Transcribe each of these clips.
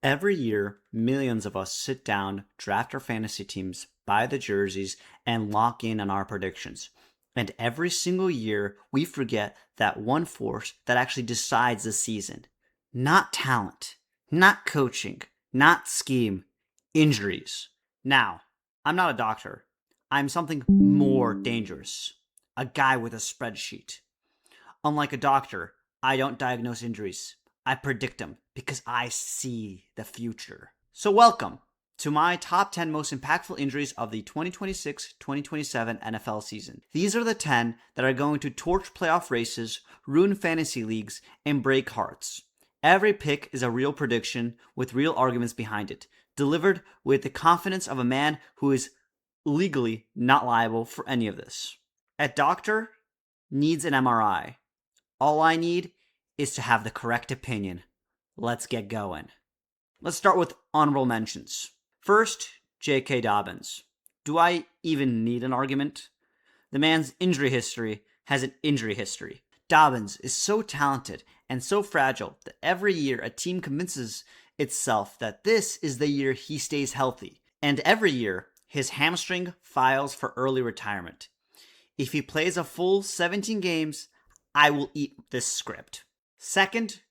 Every year, millions of us sit down, draft our fantasy teams, buy the jerseys, and lock in on our predictions. And every single year, we forget that one force that actually decides the season. Not talent, not coaching, not scheme, injuries. Now, I'm not a doctor. I'm something more dangerous. A guy with a spreadsheet. Unlike a doctor, I don't diagnose injuries. I predict them because I see the future. So welcome to my top 10 most impactful injuries of the 2026-2027 NFL season. These are the 10 that are going to torch playoff races, ruin fantasy leagues, and break hearts. Every pick is a real prediction with real arguments behind it, delivered with the confidence of a man who is legally not liable for any of this. A doctor needs an MRI. All I need is to have the correct opinion. Let's get going. Let's start with honorable mentions. First, J.K. Dobbins. Do I even need an argument? The man's injury history has an injury history. Dobbins is so talented and so fragile that every year a team convinces itself that this is the year he stays healthy. And every year, his hamstring files for early retirement. If he plays a full 17 games, I will eat this script. Second,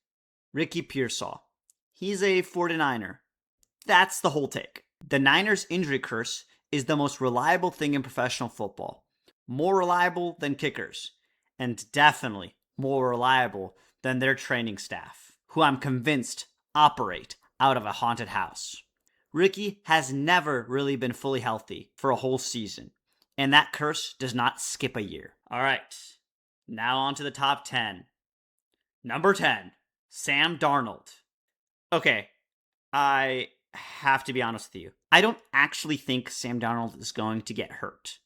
Ricky Pearsall. He's a 49er. That's the whole take. The Niners' injury curse is the most reliable thing in professional football. More reliable than kickers. And definitely more reliable than their training staff, who I'm convinced operate out of a haunted house. Ricky has never really been fully healthy for a whole season. And that curse does not skip a year. All right. Now on to the top 10. Number 10, Sam Darnold. Okay, I have to be honest with you. I don't actually think Sam Darnold is going to get hurt.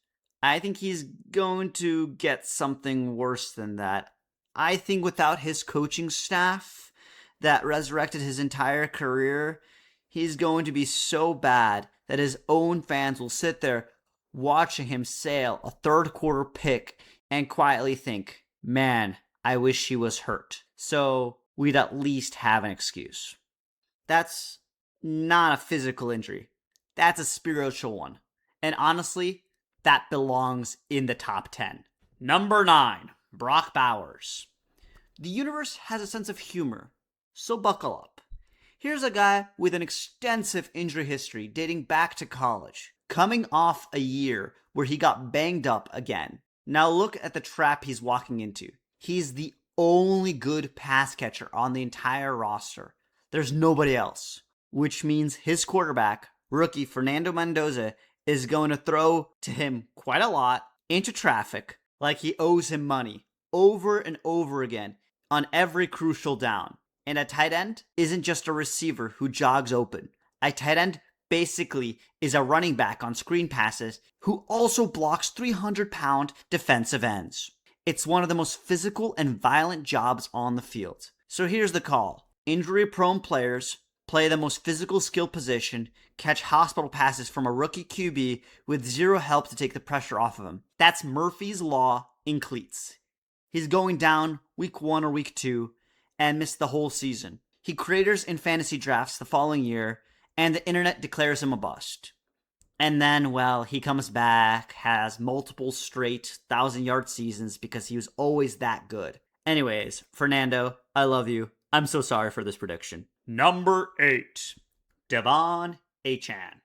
I think he's going to get something worse than that. I think without his coaching staff that resurrected his entire career, he's going to be so bad that his own fans will sit there watching him sail a third quarter pick and quietly think, man, I wish he was hurt. So we'd at least have an excuse. That's not a physical injury. That's a spiritual one. And honestly, that belongs in the top 10. Number 9, Brock Bowers. The universe has a sense of humor, so buckle up. Here's a guy with an extensive injury history dating back to college, coming off a year where he got banged up again. Now look at the trap he's walking into. He's the only good pass catcher on the entire roster. There's nobody else, which means his quarterback, rookie Fernando Mendoza, is going to throw to him quite a lot into traffic like he owes him money over and over again on every crucial down. And a tight end isn't just a receiver who jogs open. A tight end basically is a running back on screen passes who also blocks 300-pound defensive ends. It's one of the most physical and violent jobs on the field. So here's the call. Injury-prone players play the most physical skill position, catch hospital passes from a rookie QB with zero help to take the pressure off of him. That's Murphy's Law in cleats. He's going down week 1 or week 2 and missed the whole season. He craters in fantasy drafts the following year, and the internet declares him a bust. And then, well, he comes back, has multiple straight 1,000-yard seasons because he was always that good. Anyways, Fernando, I love you. I'm so sorry for this prediction. Number 8, De'Von Achane.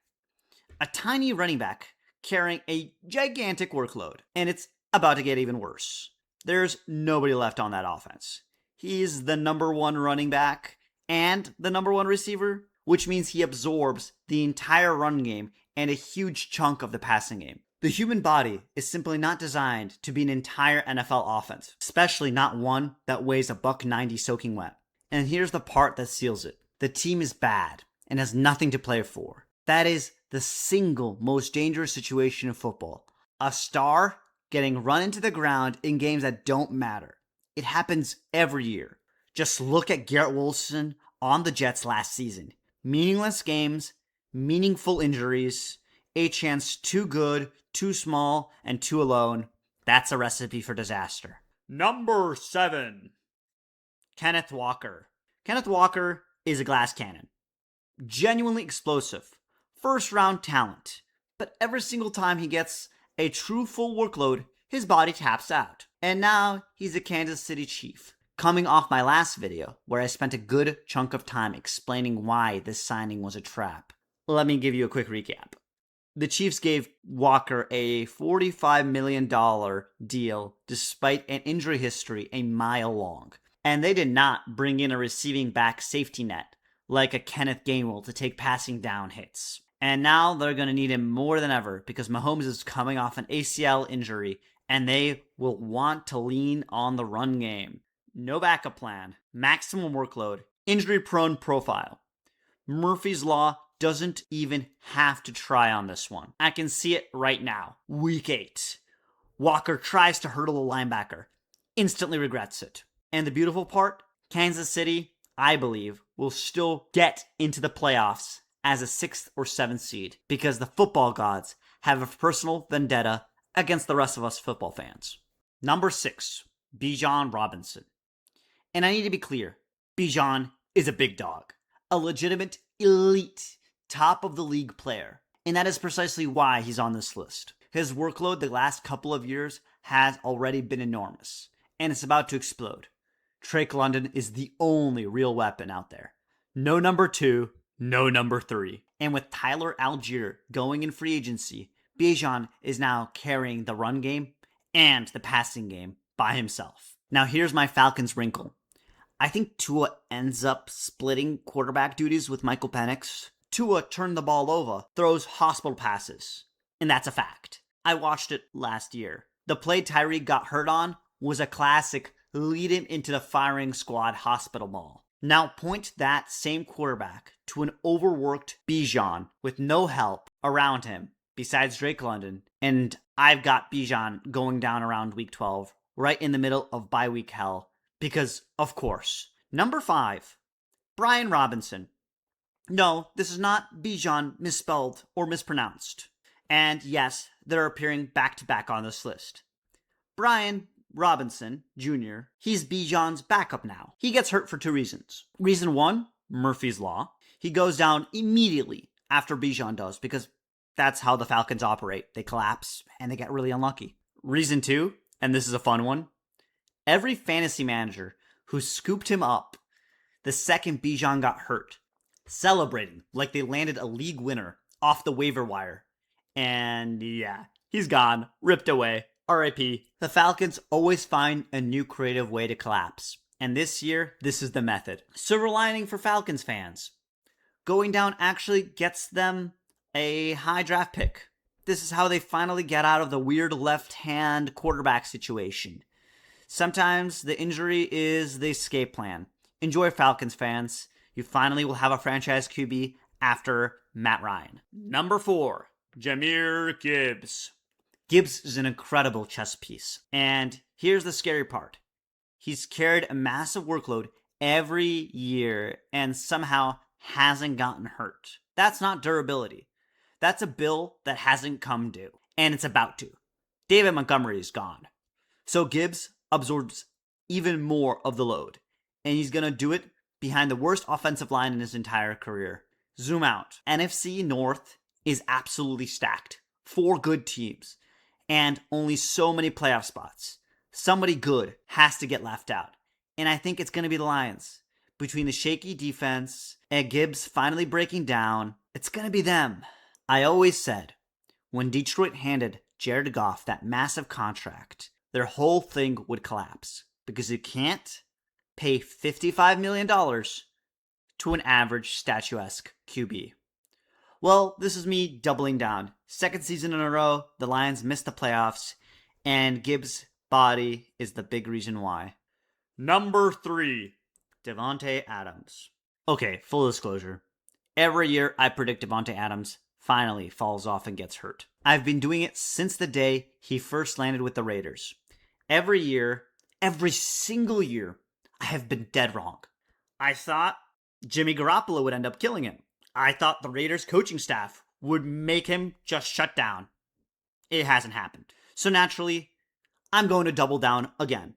A tiny running back carrying a gigantic workload, and it's about to get even worse. There's nobody left on that offense. He's the number 1 running back and the number 1 receiver, which means he absorbs the entire run game and a huge chunk of the passing game. The human body is simply not designed to be an entire NFL offense, especially not one that weighs $190 soaking wet. And here's the part that seals it. The team is bad and has nothing to play for. That is the single most dangerous situation in football. A star getting run into the ground in games that don't matter. It happens every year. Just look at Garrett Wilson on the Jets last season. Meaningless games, meaningful injuries, Achane's too good, too small, and too alone. That's a recipe for disaster. Number 7, Kenneth Walker. Kenneth Walker is a glass cannon. genuinely explosive, first-round talent. But every single time he gets a true full workload, his body taps out. And now he's a Kansas City Chief. Coming off my last video, where I spent a good chunk of time explaining why this signing was a trap, let me give you a quick recap. The Chiefs gave Walker a $45 million deal despite an injury history a mile long. And they did not bring in a receiving back safety net like a Kenneth Gainwell to take passing down hits. And now they're going to need him more than ever because Mahomes is coming off an ACL injury and they will want to lean on the run game. No backup plan, maximum workload, injury-prone profile. Murphy's Law doesn't even have to try on this one. I can see it right now. Week 8. Walker tries to hurdle a linebacker, instantly regrets it. And the beautiful part, Kansas City, I believe, will still get into the playoffs as a 6th or 7th seed because the football gods have a personal vendetta against the rest of us football fans. Number 6, Bijan Robinson. And I need to be clear, Bijan is a big dog, a legitimate elite, top of the league player. And that is precisely why he's on this list. His workload the last couple of years has already been enormous, and it's about to explode. Drake London is the only real weapon out there. No number 2, no number 3. And with Tyler Algier going in free agency, Bijan is now carrying the run game and the passing game by himself. Now here's my Falcons wrinkle. I think Tua ends up splitting quarterback duties with Michael Penix. Tua turned the ball over, throws hospital passes, and that's a fact. I watched it last year. The play Tyreek got hurt on was a classic lead him into the firing squad hospital ball. Now point that same quarterback to an overworked Bijan with no help around him besides Drake London, and I've got Bijan going down around week 12, right in the middle of bye week hell. Because, of course. Number 5, Bijan Robinson. No, this is not Bijan misspelled or mispronounced. And yes, they're appearing back-to-back on this list. Bijan Robinson Jr., he's Bijan's backup now. He gets hurt for 2 reasons. Reason 1, Murphy's Law. He goes down immediately after Bijan does because that's how the Falcons operate. They collapse and they get really unlucky. Reason 2, and this is a fun one, every fantasy manager who scooped him up the second Bijan got hurt, celebrating like they landed a league winner off the waiver wire. And yeah, he's gone, ripped away, RIP. The Falcons always find a new creative way to collapse. And this year, this is the method. Silver lining for Falcons fans. Going down actually gets them a high draft pick. This is how they finally get out of the weird left-hand quarterback situation. Sometimes the injury is the escape plan. Enjoy, Falcons fans. You finally will have a franchise QB after Matt Ryan. Number 4, Jahmyr Gibbs. Gibbs is an incredible chess piece. And here's the scary part. He's carried a massive workload every year and somehow hasn't gotten hurt. That's not durability. That's a bill that hasn't come due. And it's about to. David Montgomery is gone. So Gibbs absorbs even more of the load. And he's going to do it behind the worst offensive line in his entire career. Zoom out. NFC North is absolutely stacked. 4 good teams. And only so many playoff spots. Somebody good has to get left out. And I think it's going to be the Lions. Between the shaky defense and Gibbs finally breaking down, it's going to be them. I always said, when Detroit handed Jared Goff that massive contract, their whole thing would collapse. Because you can't pay $55 million to an average statuesque QB. Well, this is me doubling down. 2nd season in a row, the Lions missed the playoffs, and Gibbs' body is the big reason why. Number 3, Davante Adams. Okay, full disclosure. Every year I predict Davante Adams finally falls off and gets hurt. I've been doing it since the day he first landed with the Raiders. Every year, every single year, I have been dead wrong. I thought Jimmy Garoppolo would end up killing him. I thought the Raiders coaching staff would make him just shut down. It hasn't happened. So naturally, I'm going to double down again.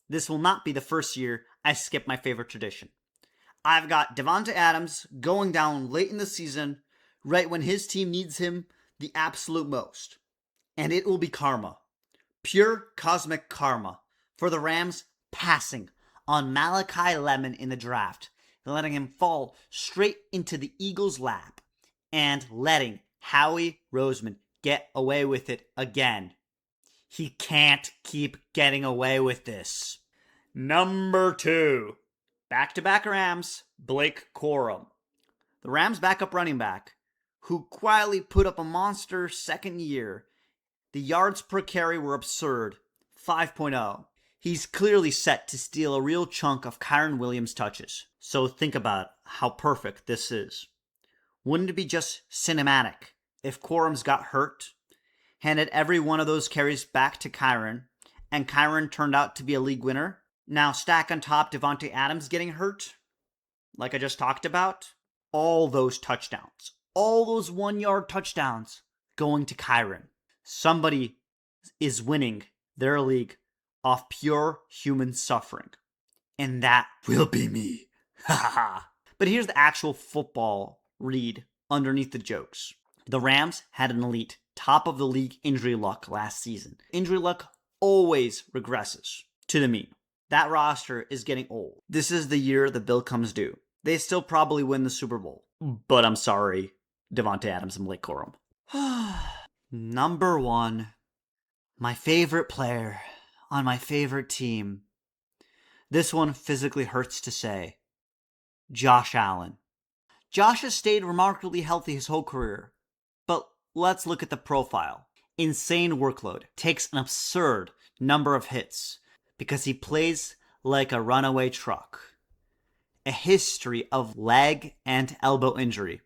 This will not be the first year I skip my favorite tradition. I've got Davante Adams going down late in the season, right when his team needs him the absolute most. And it will be karma. Pure cosmic karma for the Rams passing on Malachi Lemon in the draft, letting him fall straight into the Eagles' lap, and letting Howie Roseman get away with it again. He can't keep getting away with this. Number 2. Back-to-back Rams, Blake Corum. The Rams' backup running back, who quietly put up a monster second year. The yards per carry were absurd, 5.0. He's clearly set to steal a real chunk of Kyren Williams' touches. So think about how perfect this is. Wouldn't it be just cinematic if Corum's got hurt, handed every one of those carries back to Kyren, and Kyren turned out to be a league winner? Now stack on top Davante Adams getting hurt, like I just talked about. All those touchdowns, all those 1-yard touchdowns going to Kyren. Somebody is winning their league off pure human suffering. And that will be me. Ha ha ha. But here's the actual football read underneath the jokes. The Rams had an elite, top of the league injury luck last season. Injury luck always regresses to the mean. That roster is getting old. This is the year the bill comes due. They still probably win the Super Bowl. But I'm sorry, Davante Adams and Blake Corum. Number 1, my favorite player on my favorite team. This one physically hurts to say. Josh Allen. Josh has stayed remarkably healthy his whole career. But let's look at the profile. Insane workload. Takes an absurd number of hits because he plays like a runaway truck. A history of leg and elbow injury.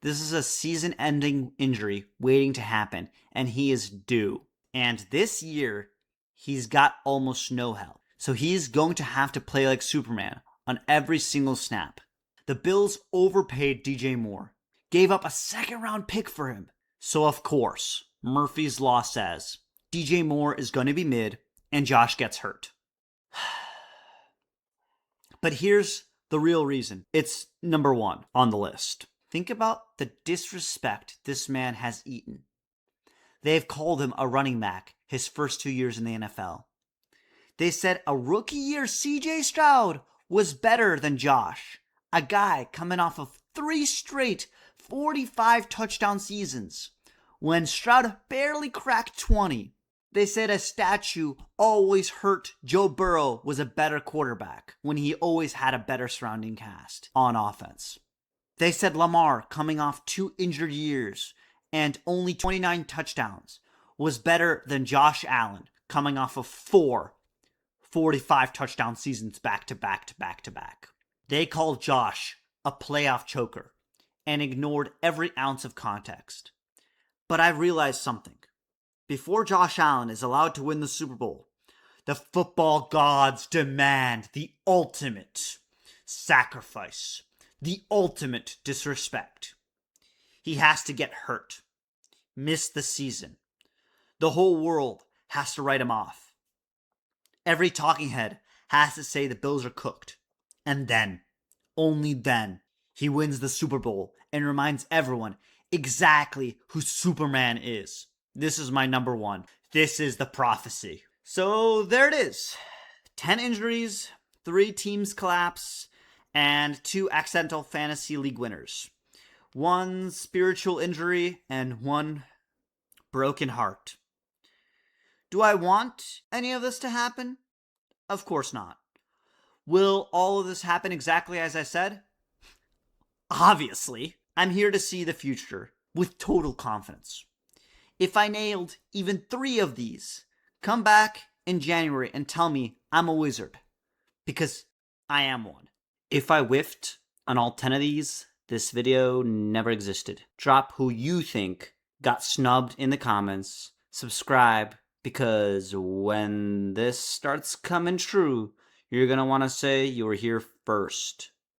This is a season-ending injury waiting to happen, and he is due. And this year, he's got almost no help. So he's going to have to play like Superman on every single snap. The Bills overpaid DJ Moore, gave up a second-round pick for him. So of course, Murphy's Law says DJ Moore is going to be mid, and Josh gets hurt. But here's the real reason. It's number 1 on the list. Think about the disrespect this man has eaten. They've called him a running back his first 2 years in the NFL. They said a rookie year CJ Stroud was better than Josh, a guy coming off of 3 straight 45 touchdown seasons, when Stroud barely cracked 20. They said a statue always hurt Joe Burrow was a better quarterback when he always had a better surrounding cast on offense. They said Lamar, coming off 2 injured years and only 29 touchdowns, was better than Josh Allen, coming off of 4 45 touchdown seasons back to back to back to back. They called Josh a playoff choker and ignored every ounce of context. But I realized something. Before Josh Allen is allowed to win the Super Bowl, the football gods demand the ultimate sacrifice. The ultimate disrespect. He has to get hurt. Miss the season. The whole world has to write him off. Every talking head has to say the Bills are cooked. And then, only then, he wins the Super Bowl and reminds everyone exactly who Superman is. This is my number 1. This is the prophecy. So there it is. 10 injuries, 3 teams collapse, and 2 accidental fantasy league winners. 1 spiritual injury and 1 broken heart. Do I want any of this to happen? Of course not. Will all of this happen exactly as I said? Obviously. I'm here to see the future with total confidence. If I nailed even 3 of these, come back in January and tell me I'm a wizard. Because I am one. If I whiffed on all 10 of these, this video never existed. Drop who you think got snubbed in the comments. Subscribe, because when this starts coming true, you're going to want to say you were here first.